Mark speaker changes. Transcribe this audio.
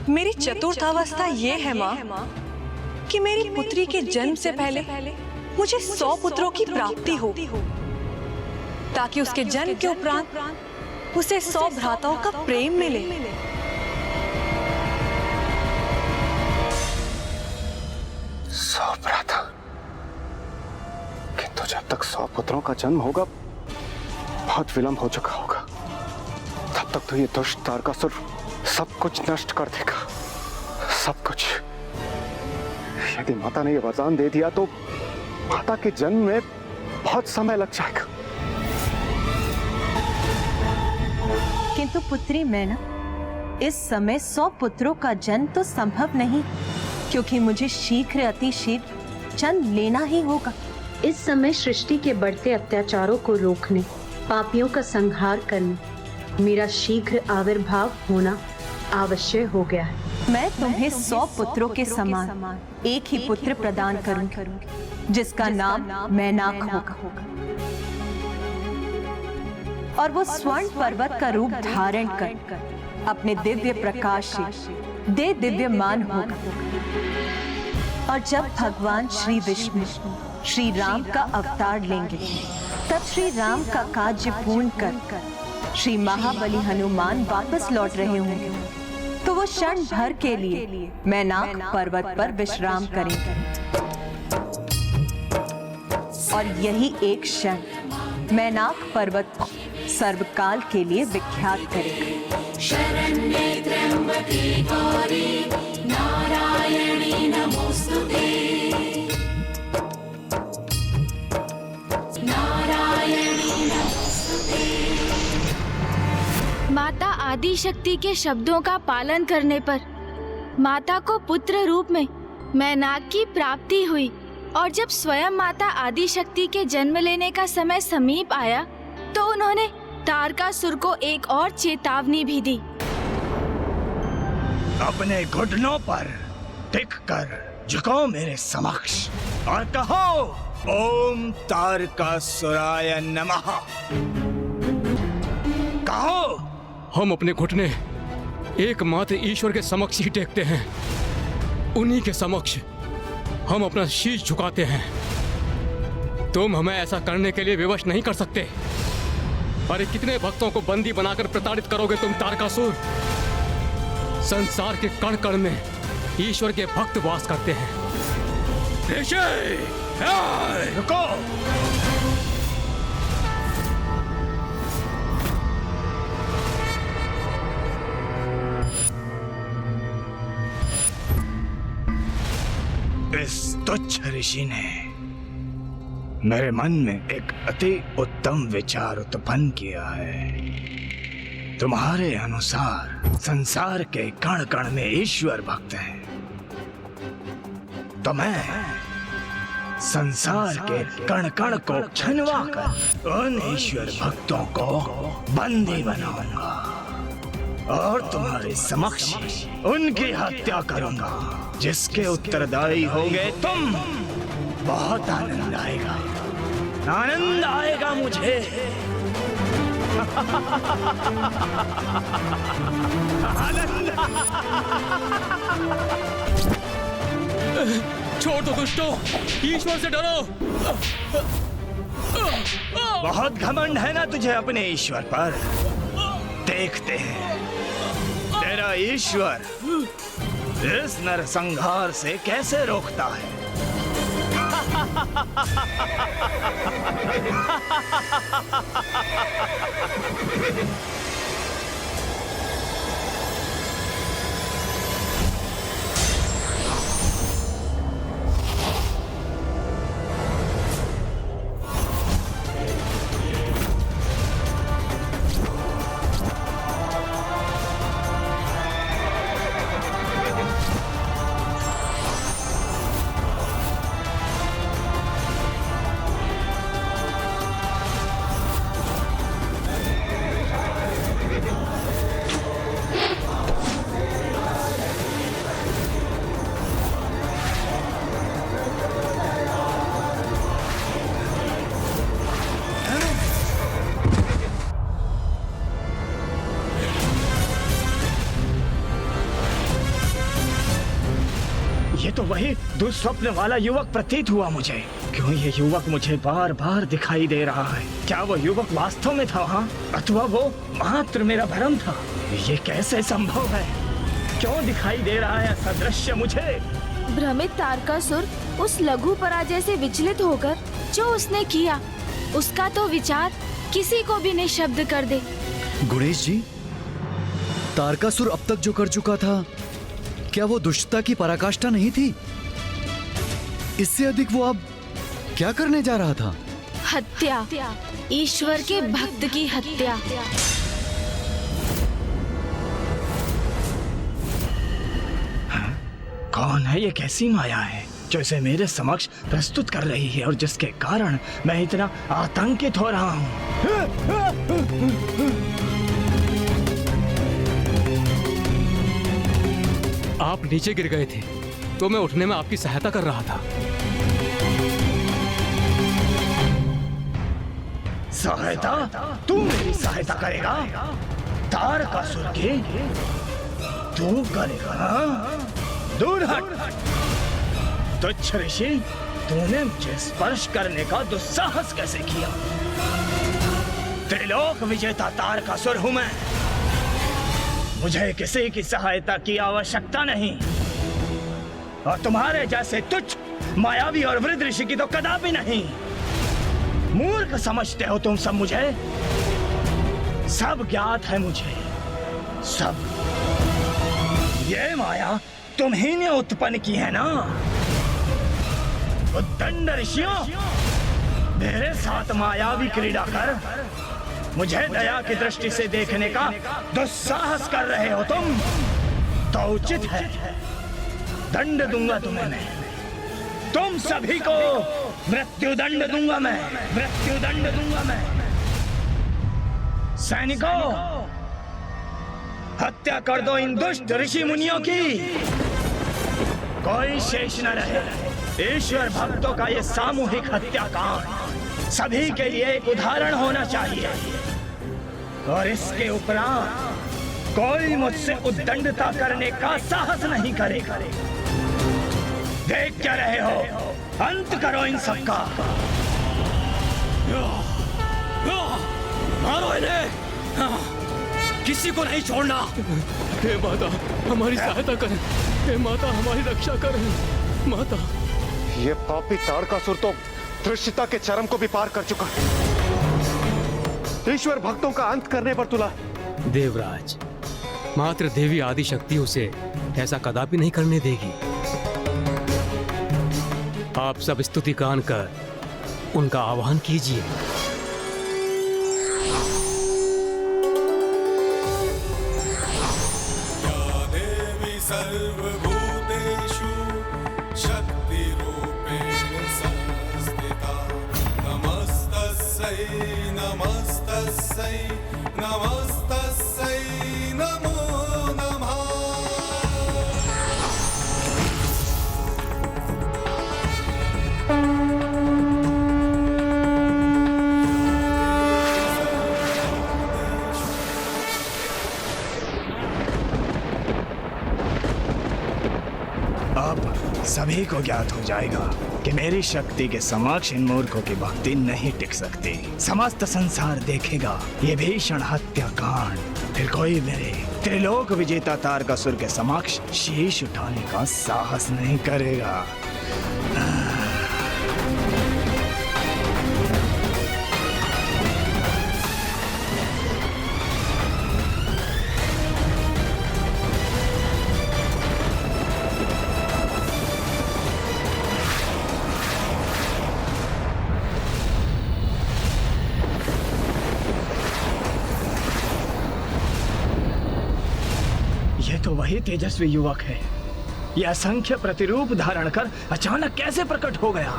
Speaker 1: मेरी चतुर्थावस्था ये है माँ कि मेरी पुत्री के जन्म से पहले मुझे 100 पुत्रों की प्राप्ति हो, ताकि उसके जन्म के उपरांत उसे 100 भ्राताओं का प्रेम मिले।
Speaker 2: 100 भ्राता, किंतु जब तक 100 पुत्रों का जन्म होगा बहुत विलंब हो चुका होगा। तब तक तो ये दुष्ट तारकासुर सब कुछ नष्ट कर देगा, सब कुछ। यदि माता ने ये वरदान दे दिया तो माता के जन्म में बहुत समय लग जाएगा।
Speaker 3: किंतु पुत्री मैना, इस समय 100 पुत्रों का जन्म तो संभव नहीं, क्योंकि मुझे शीघ्र अति शीघ्र जन्म लेना ही होगा।
Speaker 4: इस समय सृष्टि के बढ़ते अत्याचारों को रोकने, पापियों का संहार करने मेरा शीघ्र आविर्भाव होना आवश्यक हो गया है।
Speaker 3: मैं तुम्हें 100 पुत्रों के समान एक ही पुत्र प्रदान करूंगी, जिसका नाम मैनाक होगा, और वो स्वर्ण पर्वत का रूप धारण कर अपने दिव्य प्रकाश से दे दिव्यमान होगा। और जब भगवान श्री विष्णु श्री राम का अवतार लेंगे, तब श्री राम का कार्य पूर्ण कर श्री महाबली हनुमान वापस लौट रहे होंगे, तो वो क्षण भर के लिए मैनाक पर्वत पर विश्राम करेंगे। और यही एक क्षण मैनाक पर्वत को सर्वकाल के लिए विख्यात करेगा।
Speaker 5: शरण्ये त्र्यंबके गौरी नारायणी नमोस्तुते।
Speaker 6: माता आदि शक्ति के शब्दों का पालन करने पर माता को पुत्र रूप में मैनाक की प्राप्ति हुई, और जब स्वयं माता आदि शक्ति के जन्म लेने का समय समीप आया तो उन्होंने तारकासुर को एक और चेतावनी भी दी।
Speaker 7: अपने घुटनों पर टिक कर झुको मेरे समक्ष और कहो, ओम तारकासुराय नमः। कहो।
Speaker 8: हम अपने घुटने एकमात्र ईश्वर के समक्ष ही टेकते हैं, उन्हीं के समक्ष हम अपना शीश झुकाते हैं। तुम हमें ऐसा करने के लिए विवश नहीं कर सकते। अरे कितने भक्तों को बंदी बनाकर प्रताड़ित करोगे तुम तारकासुर? संसार के कण कण में ईश्वर के भक्त वास करते हैं।
Speaker 7: रुको। इस तुच्छ ऋषि ने मेरे मन में एक अति उत्तम विचार उत्पन्न किया है। तुम्हारे अनुसार संसार के कण कण में ईश्वर भक्त हैं, तो मैं संसार के कण कण को छिनवा कर उन ईश्वर भक्तों को बंदी बनाऊंगा और तुम्हारे समक्ष उनकी हत्या करूंगा, जिसके उत्तरदायी होगे तुम। बहुत आनंद आएगा मुझे।
Speaker 8: छोड़ दो दुष्टों, ईश्वर से डरो।
Speaker 7: बहुत घमंड है ना तुझे अपने ईश्वर पर। देखते हैं तेरा ईश्वर इस नरसंहार से कैसे रोकता है। तो वही दुस्वप्न वाला युवक प्रतीत हुआ मुझे। क्यों ये युवक मुझे बार बार दिखाई दे रहा है? क्या वो युवक वास्तव में था वहाँ, अथवा वो मात्र मेरा भ्रम था? ये कैसे संभव है? क्यों दिखाई दे रहा है ऐसा दृश्य मुझे?
Speaker 6: भ्रमित तारकासुर उस लघु पराजय से विचलित होकर जो उसने किया, उसका तो विचार किसी को भी निःशब्द कर दे।
Speaker 9: गुणेश जी, तारकासुर अब तक जो कर चुका था, क्या वो दुष्टता की पराकाष्ठा नहीं थी? इससे अधिक वो अब क्या करने जा रहा था?
Speaker 6: हत्या, ईश्वर के भक्त की हत्या।
Speaker 7: कौन है ये? कैसी माया है जो इसे मेरे समक्ष प्रस्तुत कर रही है और जिसके कारण मैं इतना आतंकित हो रहा हूँ?
Speaker 8: आप नीचे गिर गए थे तो मैं उठने में आपकी सहायता कर रहा था।
Speaker 7: सहायता? तू मेरी सहायता करेगा? तारकासुर की तू करेगा? हाँ? दूर हट! तुच्छ ऋषि, तूने मुझे स्पर्श करने का दुस्साहस कैसे किया? त्रिलोक विजेता तारकासुर हूं मैं। मुझे किसी की सहायता की आवश्यकता नहीं, और तुम्हारे जैसे तुच्छ मायावी और वृद्ध ऋषि की तो कदापि नहीं। मूर्ख समझते हो तुम सब मुझे। सब ज्ञात है मुझे, सब। ये माया तुम्ही ने उत्पन्न की है ना? उद्दंड ऋषियों, मेरे साथ मायावी क्रीड़ा कर मुझे दया की दृष्टि से देखने का दुस्साहस कर रहे हो तुम, तो उचित है दंड दूंगा तुम्हें मैं। तुम सभी को मृत्यु दंड दूंगा मैं, मृत्यु दंड दूंगा मैं। सैनिकों, हत्या कर दो इन दुष्ट ऋषि मुनियों की, कोई शेष न रहे। ईश्वर भक्तों का ये सामूहिक हत्याकांड सभी के लिए एक उदाहरण होना चाहिए, और इसके उपरांत कोई मुझसे उद्दंडता करने का साहस नहीं करेगा। देख क्या रहे हो? अंत करो इन सबका।
Speaker 8: मारो इन्हें, किसी को नहीं छोड़ना। हे माता, हमारी सहायता करें। हे माता, हमारी रक्षा करें। माता,
Speaker 2: ये पापी तारकासुर तो धृष्टता के चरम को भी पार कर चुका है। ईश्वर भक्तों का अंत करने पर तुला।
Speaker 8: देवराज, मात्र देवी आदि शक्ति उसे ऐसा कदापि नहीं करने देगी। आप सब स्तुति गान कर उनका आह्वान कीजिए।
Speaker 5: सर्वभूतेषु शक्तिरूपेण संस्थिता। नमस्तस्यै नमस्तस्यै नमस्तस्यै नमो नमः।
Speaker 7: सभी को ज्ञात हो जाएगा कि मेरी शक्ति के समक्ष इन मूर्खों की भक्ति नहीं टिक सकती। समस्त संसार देखेगा ये भीषण हत्याकांड, फिर कोई मेरे त्रिलोक विजेता तारकासुर के समक्ष शीश उठाने का साहस नहीं करेगा। ये तो वही तेजस्वी युवक है। यह असंख्य प्रतिरूप धारण कर अचानक कैसे प्रकट हो गया?